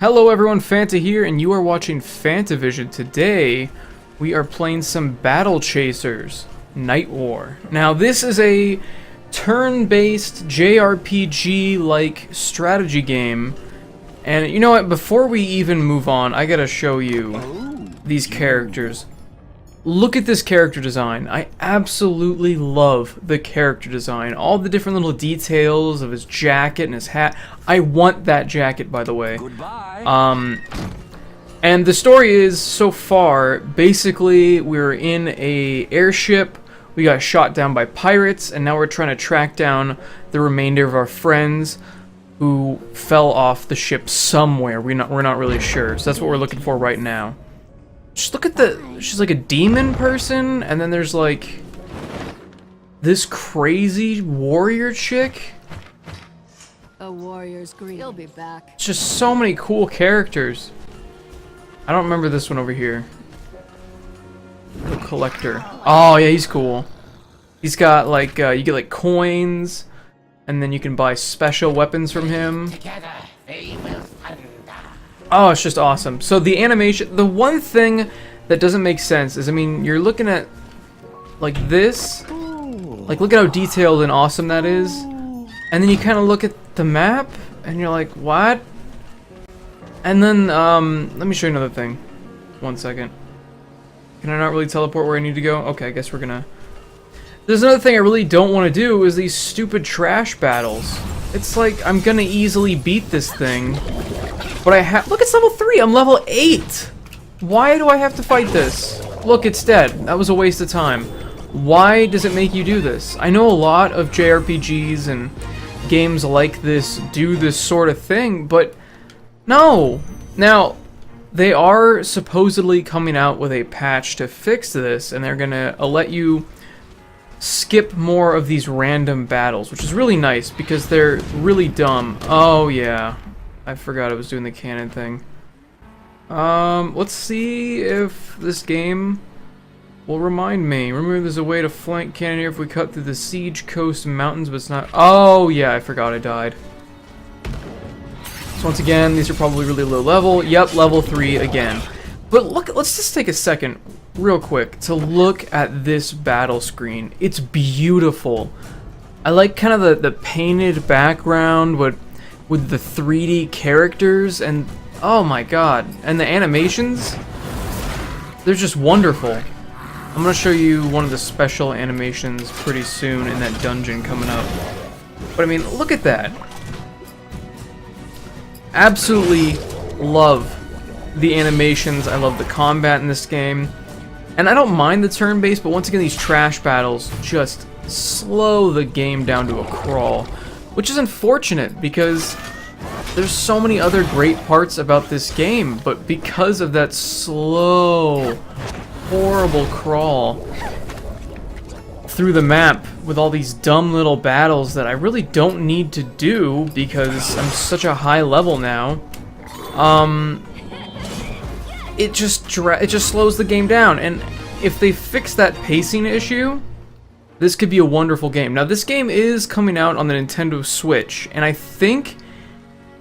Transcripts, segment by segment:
Hello everyone, Fanta here, and you are watching Fantavision. Today, we are playing some Battle Chasers, Nightwar. Now, this is a turn-based JRPG-like strategy game, and you know what, before we even move on, I gotta show you these characters. Look at this character design. I absolutely love the character design. All the different little details of his jacket and his hat. I want that jacket, by the way. Goodbye. And the story is, so far, basically we're in a airship. We got shot down by pirates, and now we're trying to track down the remainder of our friends who fell off the ship somewhere. We're not really sure. So that's what we're looking for right now. Just look at she's like a demon person, and then there's like this crazy warrior chick. A warrior's grief. He'll be back. It's just so many cool characters. I don't remember this one over here. The collector. Oh yeah, he's cool. He's got like you get like coins, and then you can buy special weapons from him. Together they will thunder. Oh, it's just awesome. So the animation, the one thing that doesn't make sense is, I mean, you're looking at like this, like look at how detailed and awesome that is, and then you kind of look at the map and you're like, what? And then let me show you another thing. 1 second. Can I not really teleport where I need to go? Okay, I guess we're gonna. There's another thing I really don't want to do is these stupid trash battles. It's like I'm gonna easily beat this thing. But I have. Look, it's level 3. I'm level 8. Why do I have to fight this? Look, it's dead. That was a waste of time. Why does it make you do this? I know a lot of JRPGs and games like this do this sort of thing, but no. Now, they are supposedly coming out with a patch to fix this, and they're gonna let you skip more of these random battles, which is really nice because they're really dumb. Oh yeah. I forgot I was doing the cannon thing. Let's see if this game will remind me. Remember, there's a way to flank cannon here if we cut through the Siege Coast Mountains, but it's not. Oh, yeah, I forgot I died. So once again, these are probably really low level. Yep, level 3 again. But look, let's just take a second, real quick, to look at this battle screen. It's beautiful. I like kind of the painted background, with the 3D characters, and oh my god, and the animations, they're just wonderful. I'm gonna show you one of the special animations pretty soon in that dungeon coming up. But I mean, look at that. Absolutely love the animations. I love the combat in this game. And I don't mind the turn-based, but once again, these trash battles just slow the game down to a crawl. Which is unfortunate, because there's so many other great parts about this game, but because of that slow, horrible crawl through the map with all these dumb little battles that I really don't need to do because I'm such a high level now, it just slows the game down. And if they fix that pacing issue, this could be a wonderful game. Now, this game is coming out on the Nintendo Switch, and I think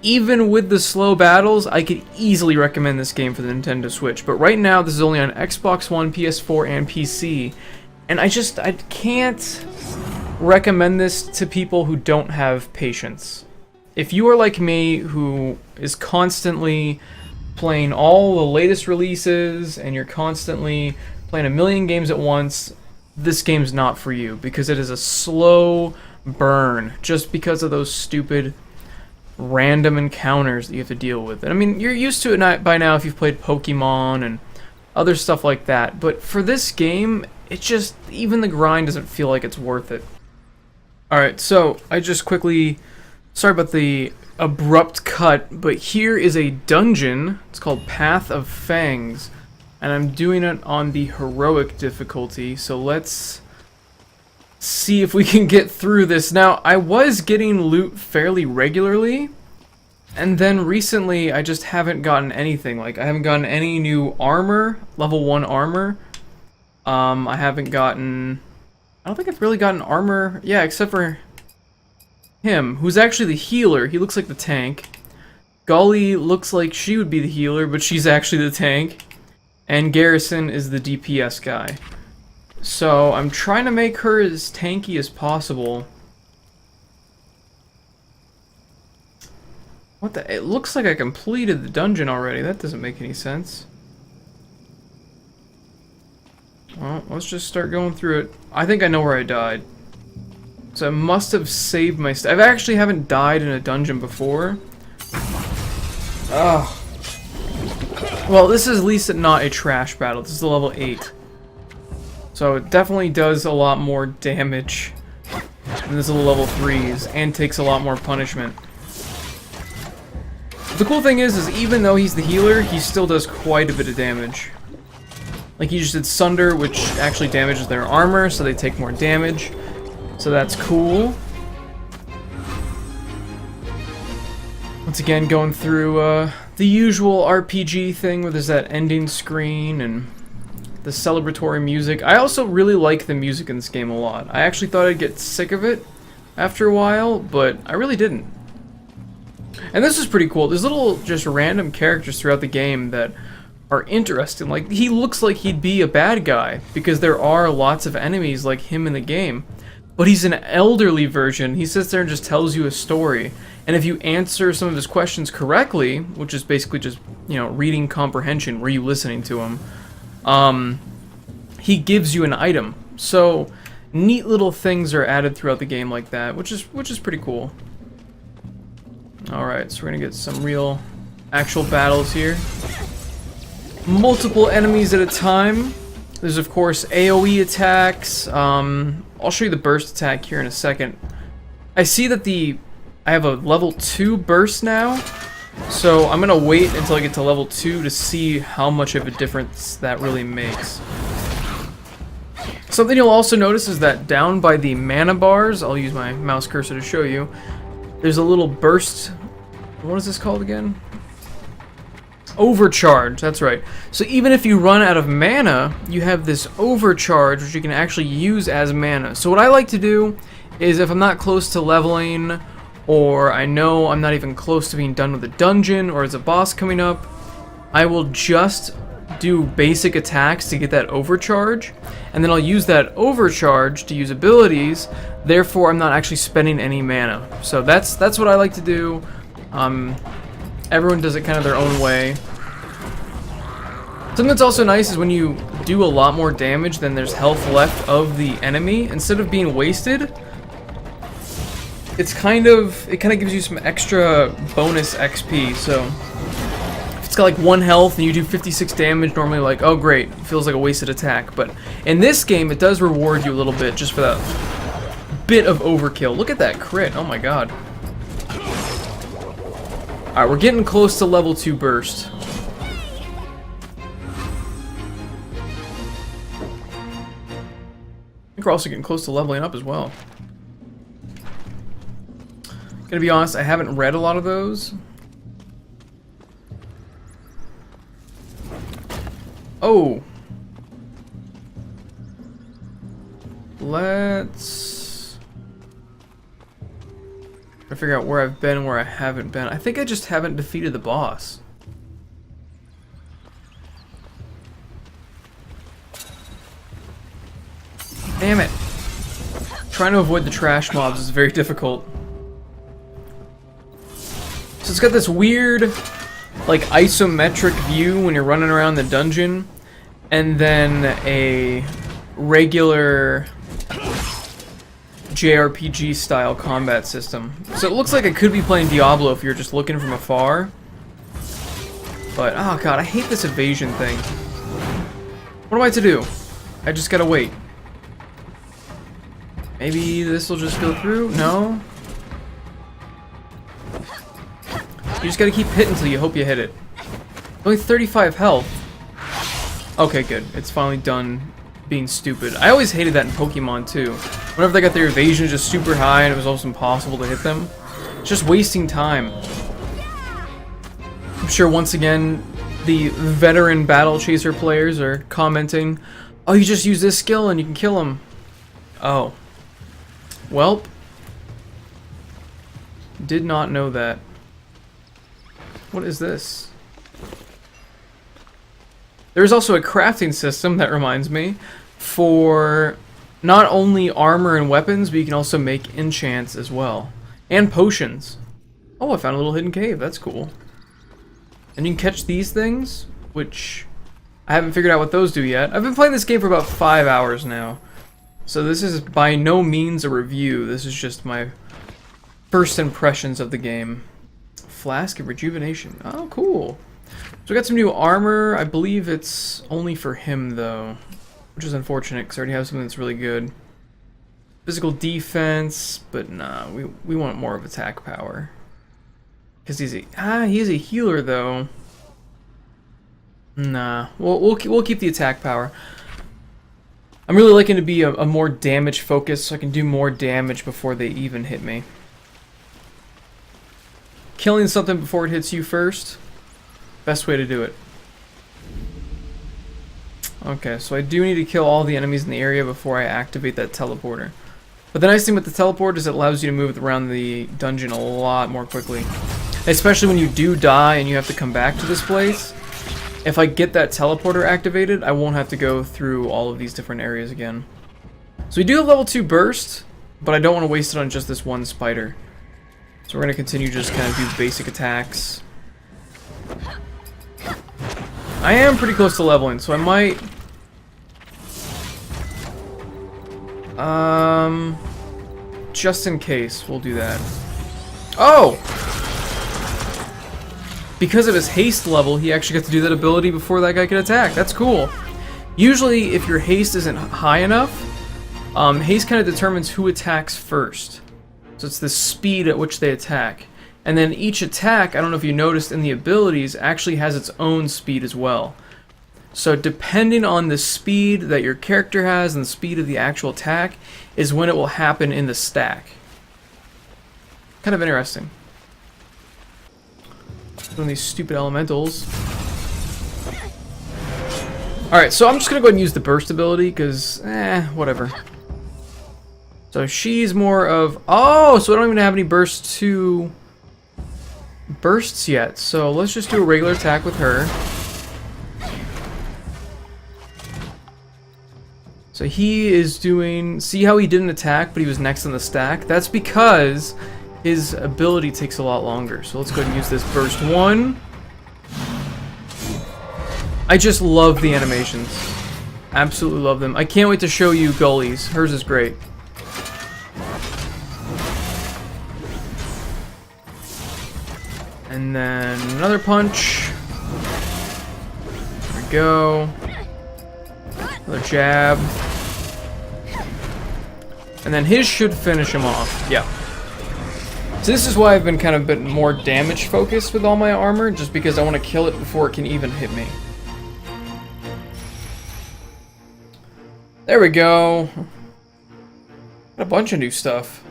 even with the slow battles, I could easily recommend this game for the Nintendo Switch. But right now, this is only on Xbox One, PS4, and PC, and I can't recommend this to people who don't have patience. If you are like me, who is constantly playing all the latest releases, and you're constantly playing a million games at once, this game's not for you, because it is a slow burn just because of those stupid random encounters that you have to deal with. And I mean, you're used to it by now if you've played Pokemon and other stuff like that, but for this game, it just, even the grind doesn't feel like it's worth it. Alright, so I just quickly, sorry about the abrupt cut, but here is a dungeon. It's called Path of Fangs. And I'm doing it on the heroic difficulty, so let's see if we can get through this. Now, I was getting loot fairly regularly, and then recently I just haven't gotten anything. Like, I haven't gotten any new armor, level 1 armor. I haven't gotten... I don't think I've really gotten armor, yeah, except for him, who's actually the healer. He looks like the tank. Gully looks like she would be the healer, but she's actually the tank. And Garrison is the DPS guy. So I'm trying to make her as tanky as possible. What the? It looks like I completed the dungeon already. That doesn't make any sense. Well, let's just start going through it. I think I know where I died. So I must have saved my stuff. I actually haven't died in a dungeon before. Ugh. Well, this is at least not a trash battle. This is a level 8. So it definitely does a lot more damage than this little level 3s, and takes a lot more punishment. The cool thing is even though he's the healer, he still does quite a bit of damage. Like, he just did Sunder, which actually damages their armor, so they take more damage. So that's cool. Once again, going through the usual RPG thing where there's that ending screen and the celebratory music. I also really like the music in this game a lot. I actually thought I'd get sick of it after a while, but I really didn't. And this is pretty cool. There's little just random characters throughout the game that are interesting. Like, he looks like he'd be a bad guy because there are lots of enemies like him in the game. But he's an elderly version. He sits there and just tells you a story. And if you answer some of his questions correctly, which is basically just, you know, reading comprehension, were you listening to him? He gives you an item. So neat little things are added throughout the game like that, which is pretty cool. Alright, so we're gonna get some real actual battles here. Multiple enemies at a time. There's of course AoE attacks. I'll show you the burst attack here in a second. I see that I have a level 2 burst now, so I'm gonna wait until I get to level 2 to see how much of a difference that really makes. Something you'll also notice is that down by the mana bars, I'll use my mouse cursor to show you, there's a little burst. What is this called again? Overcharge, that's right. So even if you run out of mana, you have this overcharge which you can actually use as mana. So what I like to do is, if I'm not close to leveling, or I know I'm not even close to being done with a dungeon, or as a boss coming up, I will just do basic attacks to get that overcharge, and then I'll use that overcharge to use abilities, therefore I'm not actually spending any mana. So that's what I like to do. Everyone does it kind of their own way. Something that's also nice is when you do a lot more damage than there's health left of the enemy, instead of being wasted, it kind of gives you some extra bonus XP. So if it's got like 1 health and you do 56 damage, normally like, oh great, it feels like a wasted attack. But in this game, it does reward you a little bit just for that bit of overkill. Look at that crit, oh my god. Alright, we're getting close to level 2 burst. I think we're also getting close to leveling up as well. Gonna be honest, I haven't read a lot of those. Oh! Let's try to figure out where I've been and where I haven't been. I think I just haven't defeated the boss. Damn it! Trying to avoid the trash mobs is very difficult. So it's got this weird, like, isometric view when you're running around the dungeon, and then a regular JRPG style combat system. So it looks like I could be playing Diablo if you're just looking from afar. But, oh god, I hate this evasion thing. What am I to do? I just gotta wait. Maybe this will just go through? No? You just gotta keep hitting until you hope you hit it. Only 35 health. Okay, good. It's finally done being stupid. I always hated that in Pokemon too. Whenever they got their evasion just super high and it was almost impossible to hit them. It's just wasting time. I'm sure once again the veteran Battle Chaser players are commenting, oh, you just use this skill and you can kill them. Oh. Welp. Did not know that. What is this? There's also a crafting system, that reminds me, for not only armor and weapons, but you can also make enchants as well. And potions. Oh, I found a little hidden cave. That's cool. And you can catch these things, which I haven't figured out what those do yet. I've been playing this game for about 5 hours now. So this is by no means a review. This is just my first impressions of the game. Flask of Rejuvenation. Oh, cool. So we got some new armor. I believe it's only for him, though. Which is unfortunate, because I already have something that's really good. Physical defense, but nah, we want more of attack power. Because he's a healer, though. Nah, we'll keep the attack power. I'm really liking to be a more damage focused, so I can do more damage before they even hit me. Killing something before it hits you first, best way to do it. Okay, so I do need to kill all the enemies in the area before I activate that teleporter. But the nice thing with the teleport is it allows you to move around the dungeon a lot more quickly. Especially when you do die and you have to come back to this place. If I get that teleporter activated, I won't have to go through all of these different areas again. So we do have level 2 burst, but I don't want to waste it on just this one spider. So we're going to continue just kind of do basic attacks. I am pretty close to leveling, so I might... just in case, we'll do that. Oh! Because of his haste level, he actually gets to do that ability before that guy can attack. That's cool. Usually, if your haste isn't high enough, haste kind of determines who attacks first. So it's the speed at which they attack. And then each attack, I don't know if you noticed in the abilities, actually has its own speed as well. So depending on the speed that your character has and the speed of the actual attack is when it will happen in the stack. Kind of interesting. One of these stupid elementals. Alright, so I'm just gonna go ahead and use the burst ability, because, whatever. So she's more of... Oh, so I don't even have any bursts yet. So let's just do a regular attack with her. So he is doing... See how he didn't attack, but he was next in the stack? That's because his ability takes a lot longer. So let's go ahead and use this burst 1. I just love the animations. Absolutely love them. I can't wait to show you Gully's. Hers is great. And then another punch. There we go. Another jab. And then his should finish him off. Yeah. So this is why I've been kind of a bit more damage focused with all my armor, just because I want to kill it before it can even hit me. There we go. Got a bunch of new stuff.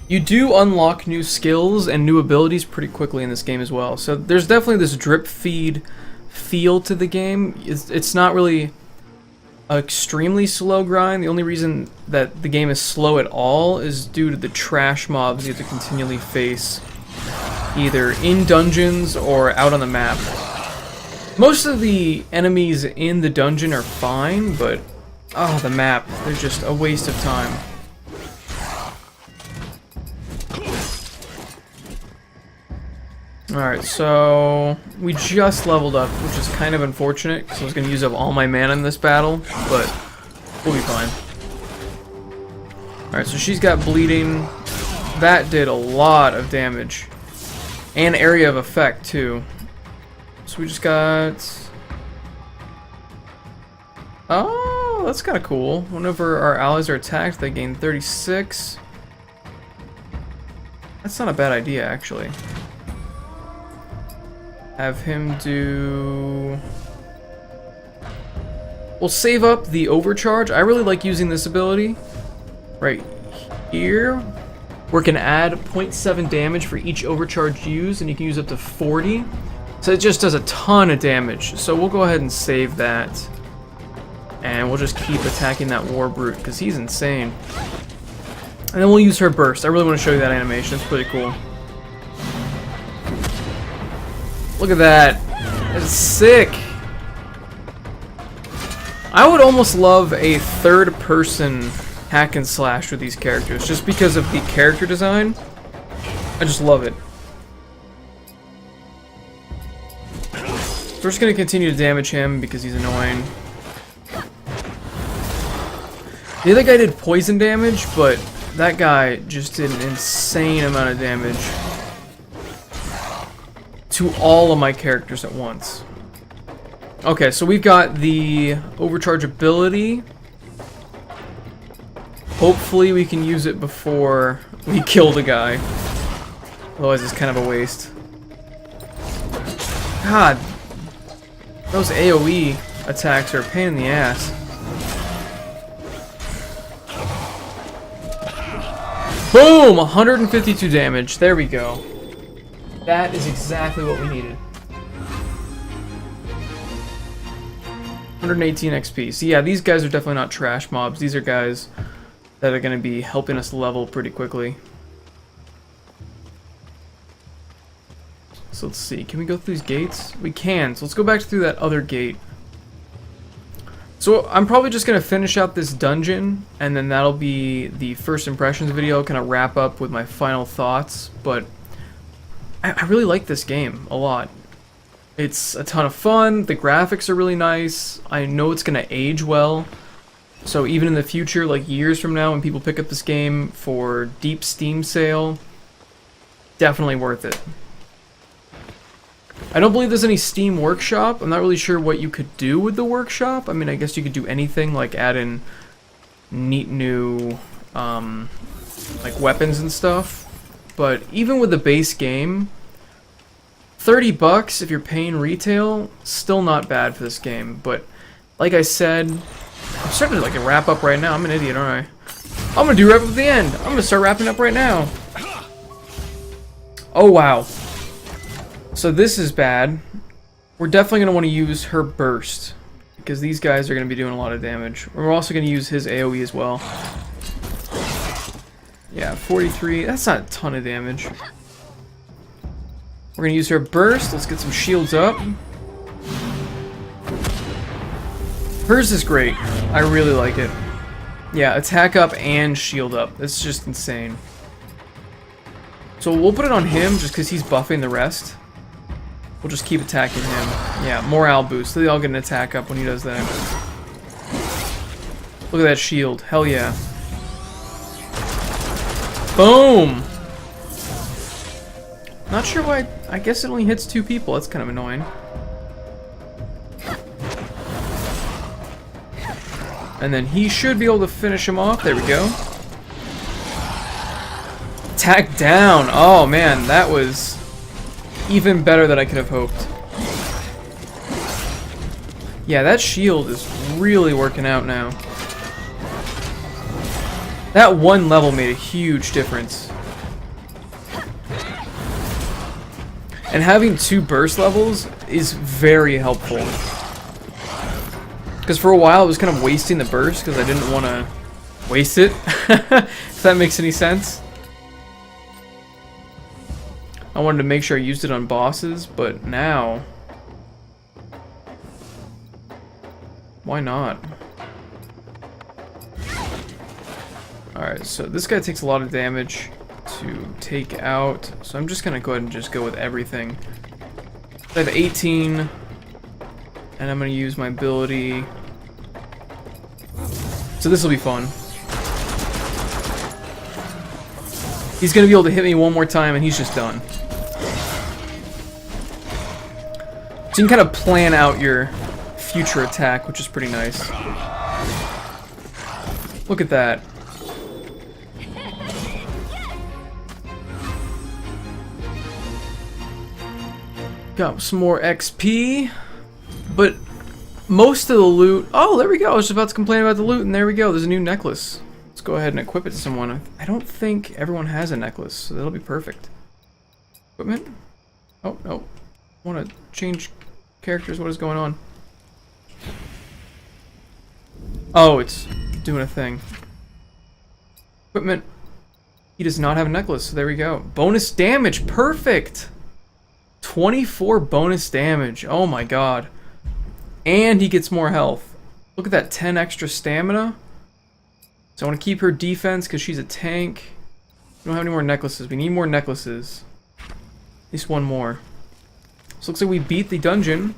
You do unlock new skills and new abilities pretty quickly in this game as well. So there's definitely this drip feed feel to the game. It's not really an extremely slow grind. The only reason that the game is slow at all is due to the trash mobs you have to continually face, either in dungeons or out on the map. Most of the enemies in the dungeon are fine, but oh, the map, they're just a waste of time. Alright, so we just leveled up, which is kind of unfortunate, because I was going to use up all my mana in this battle, but we'll be fine. Alright, so she's got bleeding. That did a lot of damage. And area of effect, too. So we just got... Oh, that's kind of cool. Whenever our allies are attacked, they gain 36. That's not a bad idea, actually. Have him do... We'll save up the overcharge. I really like using this ability right here, where it can add 0.7 damage for each overcharge used, and you can use up to 40. So it just does a ton of damage. So we'll go ahead and save that. And we'll just keep attacking that War Brute, because he's insane. And then we'll use her burst. I really want to show you that animation. It's pretty cool. Look at that. That's sick. I would almost love a third-person hack and slash with these characters, just because of the character design. I just love it. So we're just gonna continue to damage him because he's annoying. The other guy did poison damage, but that guy just did an insane amount of damage to all of my characters at once. Okay, so we've got the overcharge ability. Hopefully we can use it before we kill the guy. Otherwise it's kind of a waste. God, those AoE attacks are a pain in the ass. Boom! 152 damage. There we go. That is exactly what we needed. 118 XP. So yeah, these guys are definitely not trash mobs. These are guys that are going to be helping us level pretty quickly. So let's see. Can we go through these gates? We can. So let's go back through that other gate. So I'm probably just going to finish out this dungeon, and then that'll be the first impressions video, kind of wrap up with my final thoughts. But I really like this game a lot. It's a ton of fun, the graphics are really nice, I know it's going to age well. So even in the future, like years from now, when people pick up this game for deep Steam sale, definitely worth it. I don't believe there's any Steam Workshop. I'm not really sure what you could do with the Workshop. I mean, I guess you could do anything, like add in neat new, like weapons and stuff. But even with the base game, 30 bucks if you're paying retail, still not bad for this game. But like I said, I'm starting to like wrap up right now. I'm an idiot, aren't I? I'm gonna do wrap up at the end. I'm gonna start wrapping up right now. Oh wow. So this is bad. We're definitely gonna want to use her burst because these guys are gonna be doing a lot of damage. We're also gonna use his AoE as well. Yeah, 43. That's not a ton of damage. We're gonna use her burst. Let's get some shields up. Hers is great. I really like it. Yeah, attack up and shield up. It's just insane. So we'll put it on him just because he's buffing the rest. We'll just keep attacking him. Yeah, morale boost. So they all get an attack up when he does that. Look at that shield. Hell yeah. Boom! Not sure why. I guess it only hits 2 people. That's kind of annoying. And then he should be able to finish him off. There we go. Attack down. Oh man, that was even better than I could have hoped. Yeah, that shield is really working out now. That one level made a huge difference. And having 2 burst levels is very helpful. Because for a while I was kind of wasting the burst because I didn't want to waste it. If that makes any sense. I wanted to make sure I used it on bosses, but now... why not? Alright, so this guy takes a lot of damage to take out, so I'm just gonna go ahead and just go with everything. I have 18, and I'm gonna use my ability. So this will be fun. He's gonna be able to hit me one more time and he's just done. So you can kind of plan out your future attack, which is pretty nice. Look at that. Got some more XP, but most of the loot... oh, there we go. I was just about to complain about the loot, and there we go. There's a new necklace. Let's go ahead and equip it to someone. I don't think everyone has a necklace, so that'll be perfect. Equipment? Oh, no. I want to change characters. What is going on? Oh, it's doing a thing. Equipment. He does not have a necklace, so there we go. Bonus damage. Perfect! 24 bonus damage. Oh my god. And he gets more health. Look at that, 10 extra stamina. So I want to keep her defense because she's a tank. We don't have any more necklaces. We need more necklaces. At least one more. So looks like we beat the dungeon.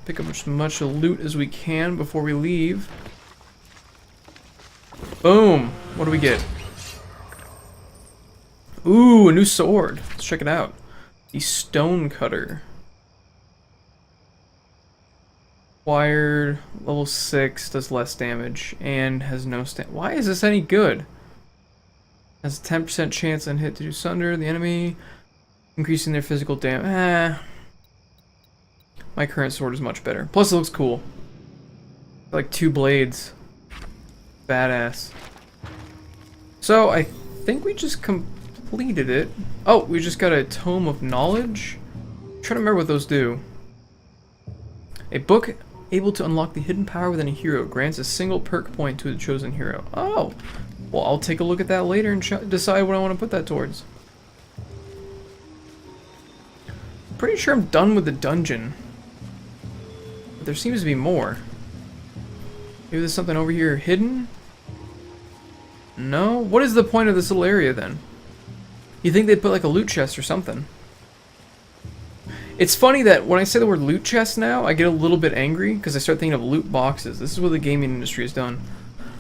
Pick up as much loot as we can before we leave. Boom! What do we get? Ooh, a new sword. Let's check it out. The Stone Cutter. Acquired, level 6, does less damage, and has no Why is this any good? Has a 10% chance on hit to do sunder the enemy, increasing their physical damage. My current sword is much better. Plus it looks cool. Like 2 blades. Badass. So I think we just completed it. Oh, we just got a Tome of Knowledge. I'm trying to remember what those do. A book able to unlock the hidden power within a hero grants a single perk point to the chosen hero. Oh, well, I'll take a look at that later and decide what I want to put that towards. Pretty sure I'm done with the dungeon. But there seems to be more. Maybe there's something over here hidden? No? What is the point of this little area then? You think they'd put like a loot chest or something? It's funny that when I say the word loot chest now, I get a little bit angry because I start thinking of loot boxes. This is what the gaming industry has done.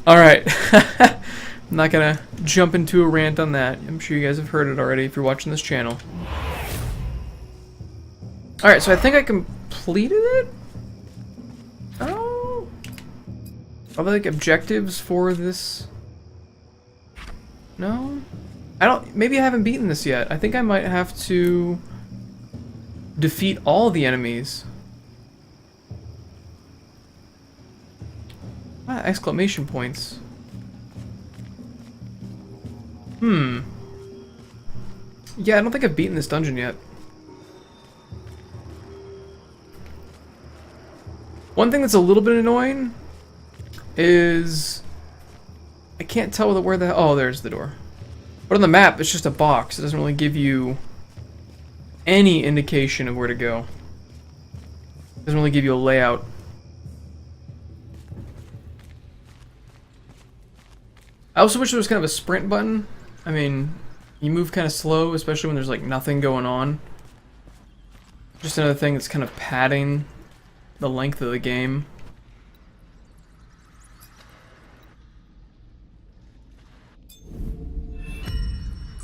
Alright. I'm not gonna jump into a rant on that. I'm sure you guys have heard it already if you're watching this channel. Alright, so I think I completed it? Oh. Are there like objectives for this? No? I don't. Maybe I haven't beaten this yet. I think I might have to defeat all the enemies. Ah, exclamation points. Yeah, I don't think I've beaten this dungeon yet. One thing that's a little bit annoying is I can't tell where the oh, there's the door. But on the map, it's just a box. It doesn't really give you any indication of where to go. It doesn't really give you a layout. I also wish there was kind of a sprint button. I mean, you move kind of slow, especially when there's like nothing going on. Just another thing that's kind of padding the length of the game.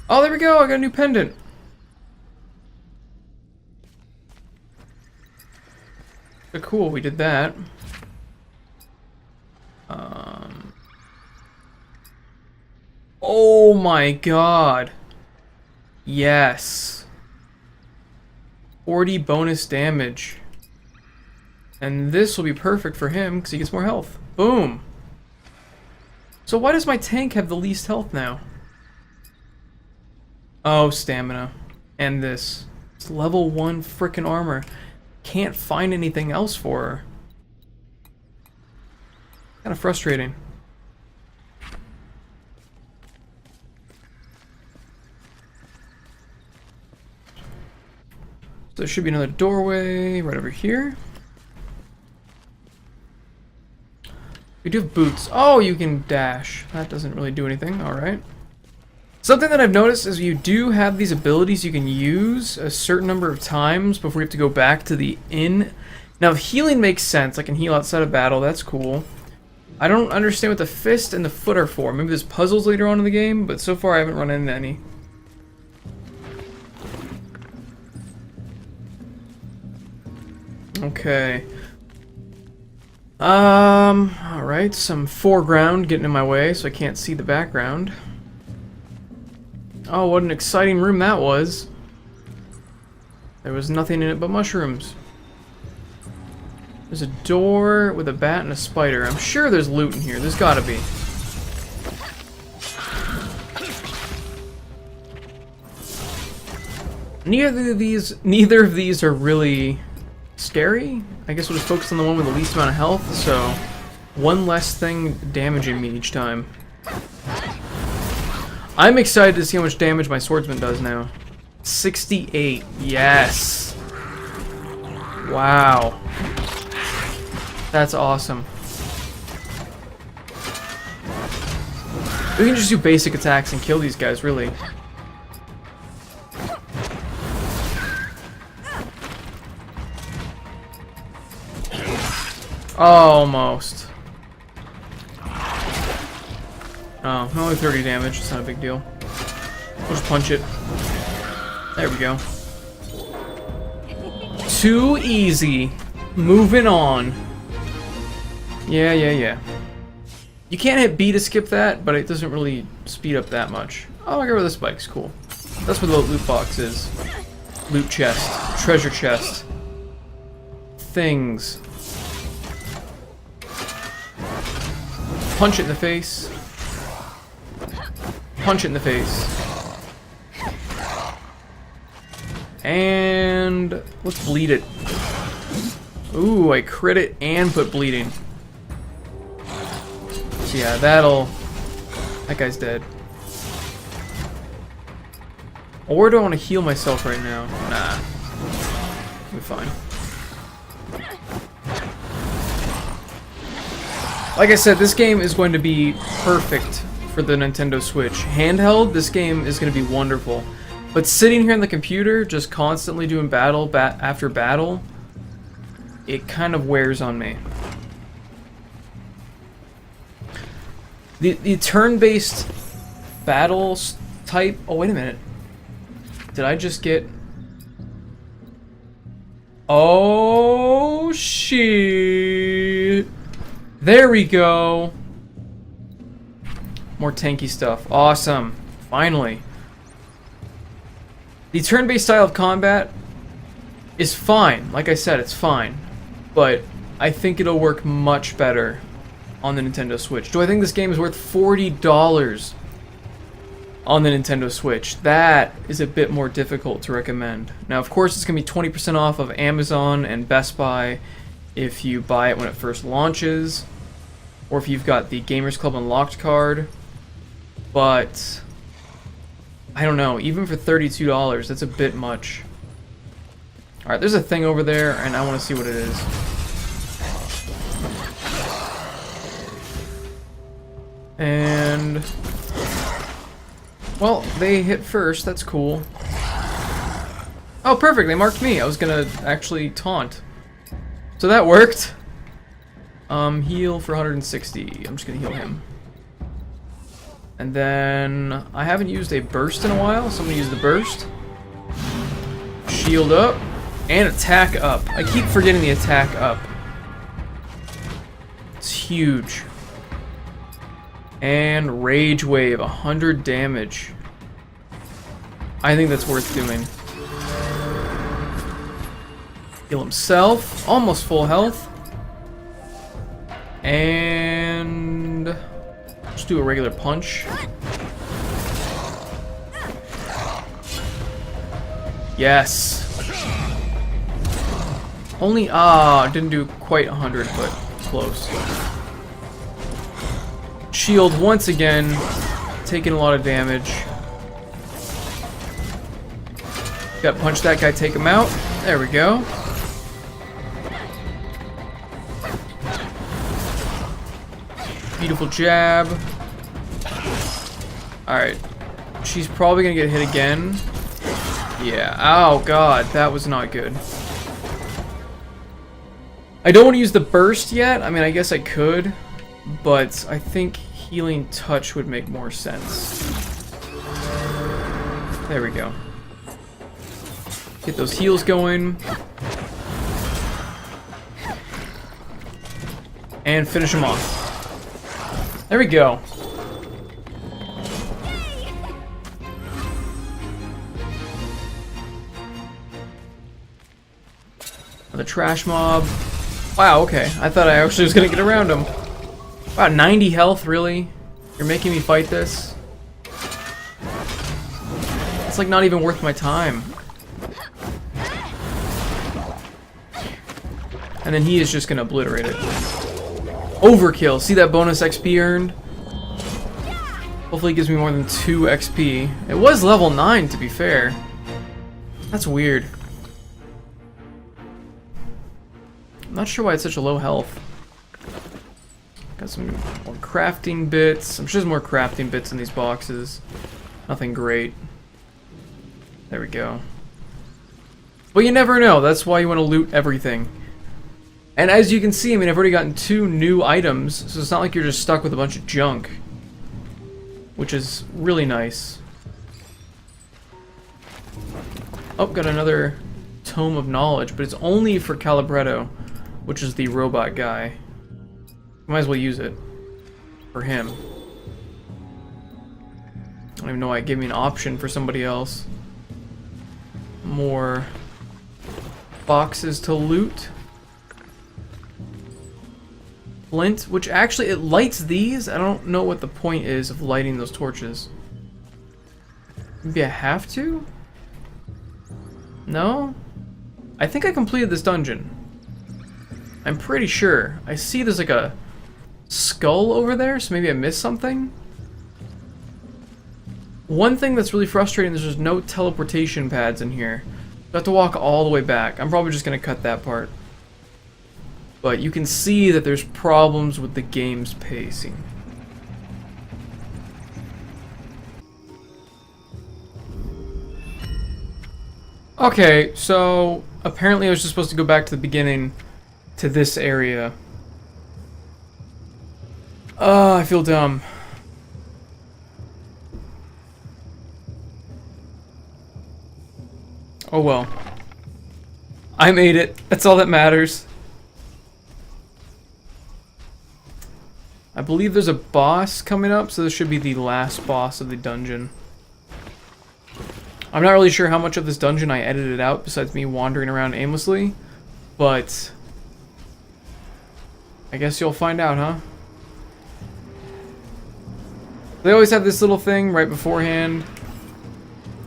Oh, there we go! I got a new pendant! So cool, we did that. Oh my god! Yes! 40 bonus damage. And this will be perfect for him, because he gets more health. Boom! So why does my tank have the least health now? Oh, stamina. And this. It's level 1 frickin' armor. Can't find anything else for her. Kinda frustrating. So there should be another doorway right over here. We do have boots. Oh, you can dash. That doesn't really do anything. Alright. Something that I've noticed is you do have these abilities you can use a certain number of times before you have to go back to the inn. Now, healing makes sense. I can heal outside of battle. That's cool. I don't understand what the fist and the foot are for. Maybe there's puzzles later on in the game, but so far I haven't run into any. Okay. Alright, some foreground getting in my way so I can't see the background. Oh, what an exciting room that was. There was nothing in it but mushrooms. There's a door with a bat and a spider. I'm sure there's loot in here. There's gotta be. Neither of these are really scary. I guess we'll just focus on the one with the least amount of health, so one less thing damaging me each time. I'm excited to see how much damage my swordsman does now. 68. Yes. Wow. That's awesome. We can just do basic attacks and kill these guys, really. Almost. Oh, only 30 damage. It's not a big deal. We'll just punch it. There we go. Too easy. Moving on. Yeah. You can't hit B to skip that, but it doesn't really speed up that much. Oh, I got rid of the spikes. Cool. That's what the loot box is. Loot chest. Treasure chest. Things. Punch it in the face. Punch it in the face. And let's bleed it. Ooh, I crit it and put bleeding. So yeah, that guy's dead. Or do I want to heal myself right now? Nah. We're fine. Like I said, this game is going to be perfect for the Nintendo Switch. Handheld, this game is going to be wonderful. But sitting here on the computer, just constantly doing battle after battle, it kind of wears on me. The turn-based battles type... Oh, wait a minute. Did I just get... Oh, shit. There we go. More tanky stuff. Awesome. Finally. The turn-based style of combat is fine. Like I said, it's fine. But I think it'll work much better on the Nintendo Switch. Do I think this game is worth $40 on the Nintendo Switch? That is a bit more difficult to recommend. Now, of course, it's going to be 20% off of Amazon and Best Buy if you buy it when it first launches, or if you've got the Gamers Club Unlocked card. But I don't know, even for $32, that's a bit much. Alright, there's a thing over there, and I want to see what it is. And... well, they hit first, that's cool. Oh, perfect, they marked me. I was gonna actually taunt. So that worked. Heal for 160. I'm just gonna heal him. And then I haven't used a burst in a while, so I'm gonna use the burst. Shield up and attack up. I keep forgetting the attack up. It's huge. And rage wave, 100 damage. I think that's worth doing. Heal himself, almost full health. And just do a regular punch. Yes. Only, didn't do quite 100, but close. Shield once again, taking a lot of damage. Gotta punch that guy, take him out. There we go. Beautiful jab. Alright. She's probably gonna get hit again. Yeah. Oh god, that was not good. I don't want to use the burst yet. I mean, I guess I could. But I think healing touch would make more sense. There we go. Get those heals going. And finish him off. There we go. The trash mob. Wow, okay. I thought I actually was gonna get around him. Wow, 90 health, really? You're making me fight this? It's like not even worth my time. And then he is just gonna obliterate it. Overkill. See that bonus XP earned? Hopefully it gives me more than 2 XP. It was level 9, to be fair. That's weird. I'm not sure why it's such a low health. Got some more crafting bits. I'm sure there's more crafting bits in these boxes. Nothing great. There we go. But you never know. That's why you want to loot everything. And as you can see, I mean, I've already gotten 2 new items, so it's not like you're just stuck with a bunch of junk. Which is really nice. Oh, got another Tome of Knowledge, but it's only for Calibretto, which is the robot guy. Might as well use it for him. I don't even know why it gave me an option for somebody else. More boxes to loot. Flint, which actually, it lights these. I don't know what the point is of lighting those torches. Maybe I have to? No? I think I completed this dungeon. I'm pretty sure. I see there's like a skull over there, so maybe I missed something? One thing that's really frustrating is there's no teleportation pads in here. I have to walk all the way back. I'm probably just going to cut that part. But you can see that there's problems with the game's pacing. Okay, so apparently I was just supposed to go back to the beginning to this area. I feel dumb. Oh well. I made it. That's all that matters. I believe there's a boss coming up, so this should be the last boss of the dungeon. I'm not really sure how much of this dungeon I edited out besides me wandering around aimlessly, but I guess you'll find out, huh? They always have this little thing right beforehand.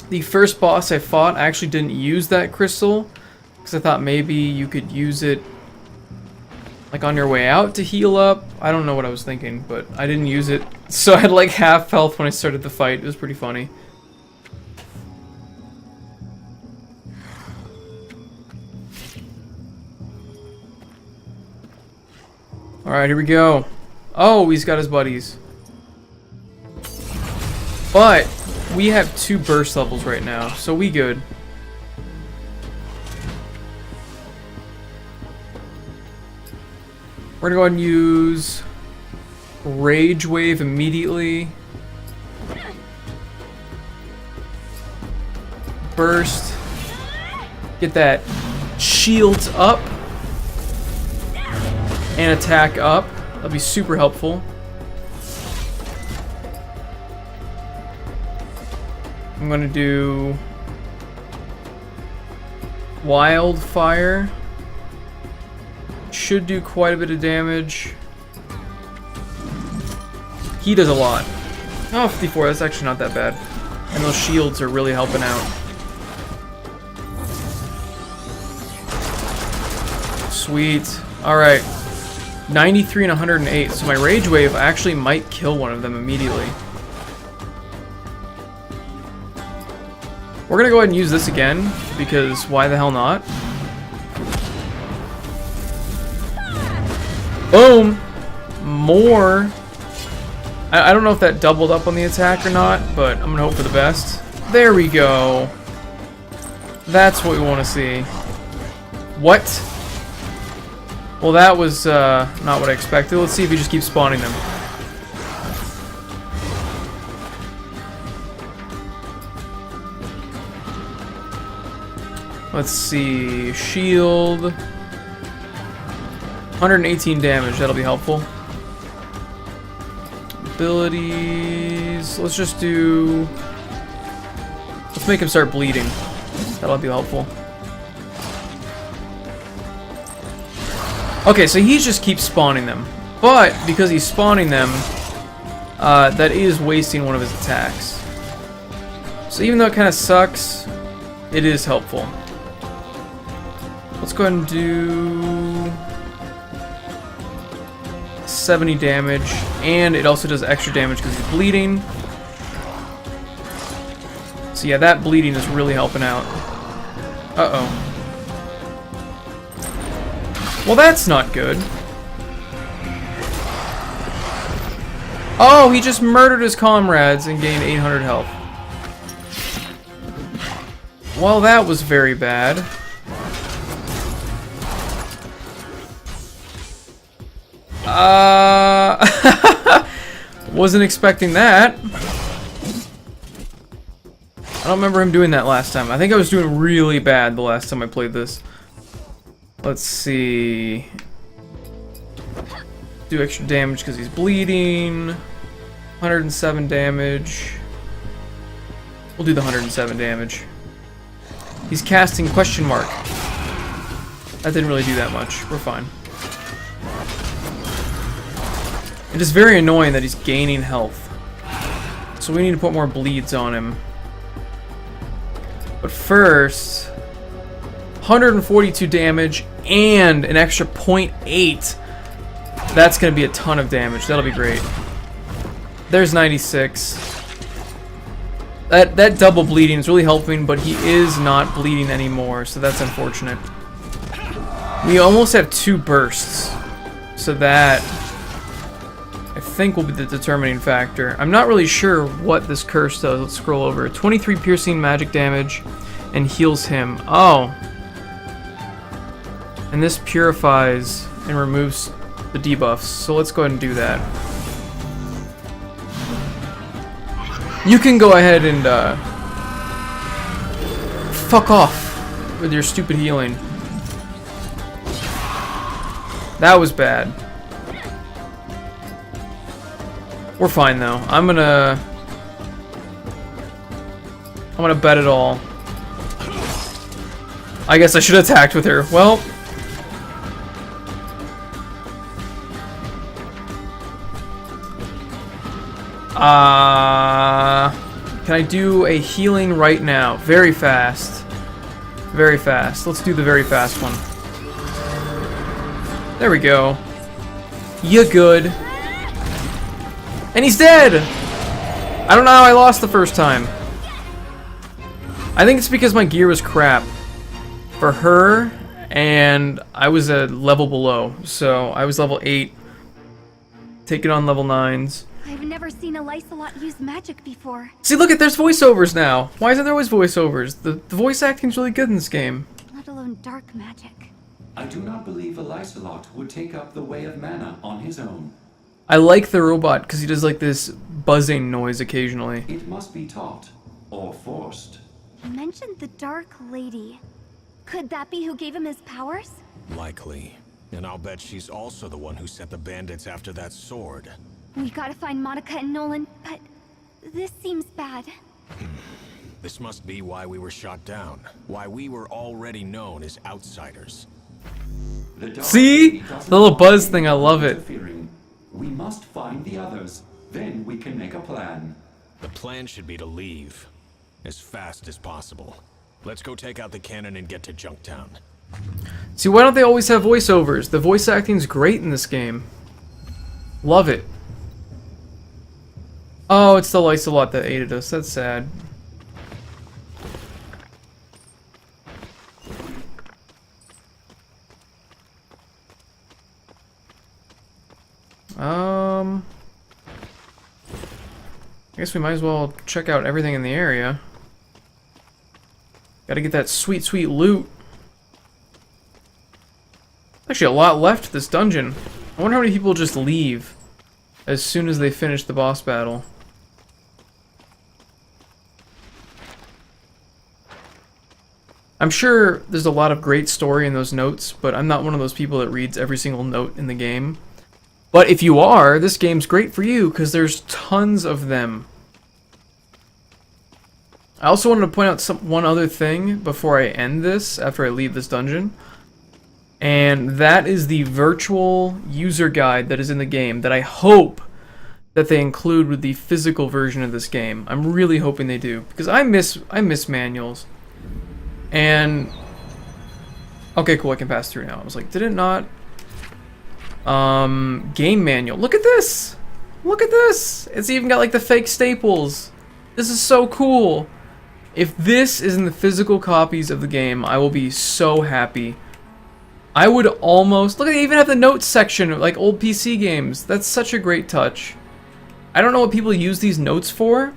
The first boss I fought, I actually didn't use that crystal because I thought maybe you could use it like on your way out to heal up. I don't know what I was thinking, but I didn't use it. So I had like half health when I started the fight. It was pretty funny. Alright, here we go. Oh, he's got his buddies. But we have 2 burst levels right now, so we good. We're gonna go ahead and use Rage Wave immediately. Burst. Get that shields up. And attack up. That'll be super helpful. I'm gonna do Wildfire. Should do quite a bit of damage. He does a lot. Oh, 54, that's actually not that bad. And those shields are really helping out. Sweet. Alright. 93 and 108. So my Rage Wave actually might kill one of them immediately. We're gonna go ahead and use this again, because why the hell not? Boom! More. I don't know if that doubled up on the attack or not, but I'm gonna hope for the best. There we go. That's what we want to see. What? Well, that was not what I expected. Let's see if he just keeps spawning them. Let's see. Shield. 118 damage. That'll be helpful. Abilities. Let's just do... Let's make him start bleeding. That'll be helpful. Okay, so he just keeps spawning them. But, because he's spawning them, that is wasting one of his attacks. So even though it kind of sucks, it is helpful. Let's go ahead and do 70 damage, and it also does extra damage because he's bleeding. So yeah, that bleeding is really helping out. Uh-oh. Well, that's not good. Oh, he just murdered his comrades and gained 800 health. Well, that was very bad. Wasn't expecting that. I don't remember him doing that last time. I think I was doing really bad the last time I played this. Let's see. Do extra damage because he's bleeding. 107 damage. We'll do the 107 damage. He's casting question mark. That didn't really do that much. We're fine. It is very annoying that he's gaining health. So we need to put more bleeds on him. But first, 142 damage and an extra 0.8. That's going to be a ton of damage. That'll be great. There's 96. That double bleeding is really helping, but he is not bleeding anymore, so that's unfortunate. We almost have 2 bursts, so that I think will be the determining factor. I'm not really sure what this curse does. Let's scroll over. 23 piercing magic damage and heals him. Oh. And this purifies and removes the debuffs. So let's go ahead and do that. You can go ahead and fuck off with your stupid healing. That was bad. We're fine though. I'm gonna bet it all. I guess I should have attacked with her. Well, can I do a healing right now? Very fast. Very fast. Let's do the very fast one. There we go. You good. And he's dead! I don't know how I lost the first time. I think it's because my gear was crap. For her, and I was a level below. So I was level 8. Take it on level 9s. I've never seen a Lysolot use magic before. See, look, there's voiceovers now. Why isn't there always voiceovers? The voice acting's really good in this game. Let alone dark magic. I do not believe a Lysolot would take up the way of mana on his own. I like the robot because he does like this buzzing noise occasionally. It must be taught or forced. You mentioned the Dark Lady. Could that be who gave him his powers? Likely. And I'll bet she's also the one who sent the bandits after that sword. We gotta find Monica and Nolan, but this seems bad. This must be why we were shot down. Why we were already known as outsiders. The Dark See? Lady doesn't The little want buzz anyone thing, I love it. interfering. We must find the others. Then we can make a plan. The plan should be to leave. As fast as possible. Let's go take out the cannon and get to Junktown. See, why don't they always have voiceovers? The voice acting's great in this game. Love it. Oh, it's the Lysolot that aided us. That's sad. I guess we might as well check out everything in the area. Gotta get that sweet, sweet loot. Actually, a lot left to this dungeon. I wonder how many people just leave as soon as they finish the boss battle. I'm sure there's a lot of great story in those notes, but I'm not one of those people that reads every single note in the game. But if you are, this game's great for you, because there's tons of them. I also wanted to point out one other thing before I end this, after I leave this dungeon. And that is the virtual user guide that is in the game, that I hope that they include with the physical version of this game. I'm really hoping they do, because I miss manuals. And okay, cool, I can pass through now. I was like, did it not? Game manual. Look at this! Look at this! It's even got like the fake staples. This is so cool. If this is in the physical copies of the game, I will be so happy. I would almost... Look, they even have the notes section, like old PC games. That's such a great touch. I don't know what people use these notes for.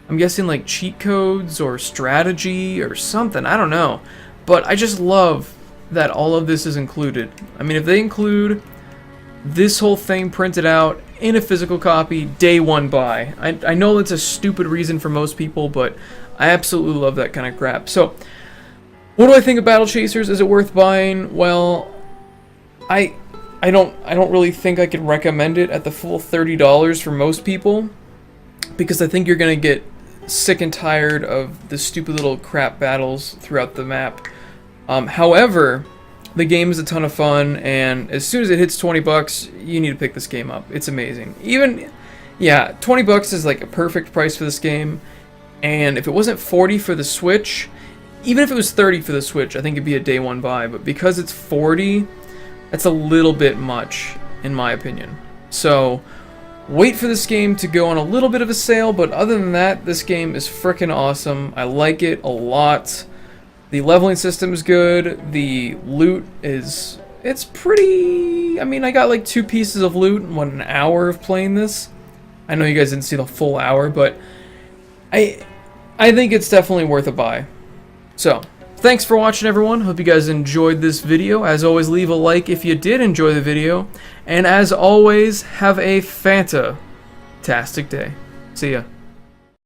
I'm guessing like cheat codes or strategy or something. I don't know. But I just love that all of this is included. I mean, if they include this whole thing printed out in a physical copy, day one buy. I know it's a stupid reason for most people, but I absolutely love that kind of crap. So, what do I think of Battle Chasers? Is it worth buying? Well, I don't really think I could recommend it at the full $30 for most people, because I think you're gonna get sick and tired of the stupid little crap battles throughout the map. However, the game is a ton of fun, and as soon as it hits 20 bucks, you need to pick this game up. It's amazing. Even, yeah, 20 bucks is like a perfect price for this game, and if it wasn't 40 for the Switch, even if it was 30 for the Switch, I think it'd be a day one buy, but because it's 40, that's a little bit much, in my opinion. So, wait for this game to go on a little bit of a sale, but other than that, this game is frickin' awesome. I like it a lot. The leveling system is good. The loot is... It's pretty... I mean, I got like 2 pieces of loot in, what, an hour of playing this? I know you guys didn't see the full hour, but I think it's definitely worth a buy. So, thanks for watching, everyone. Hope you guys enjoyed this video. As always, leave a like if you did enjoy the video. And as always, have a Fanta-tastic day. See ya.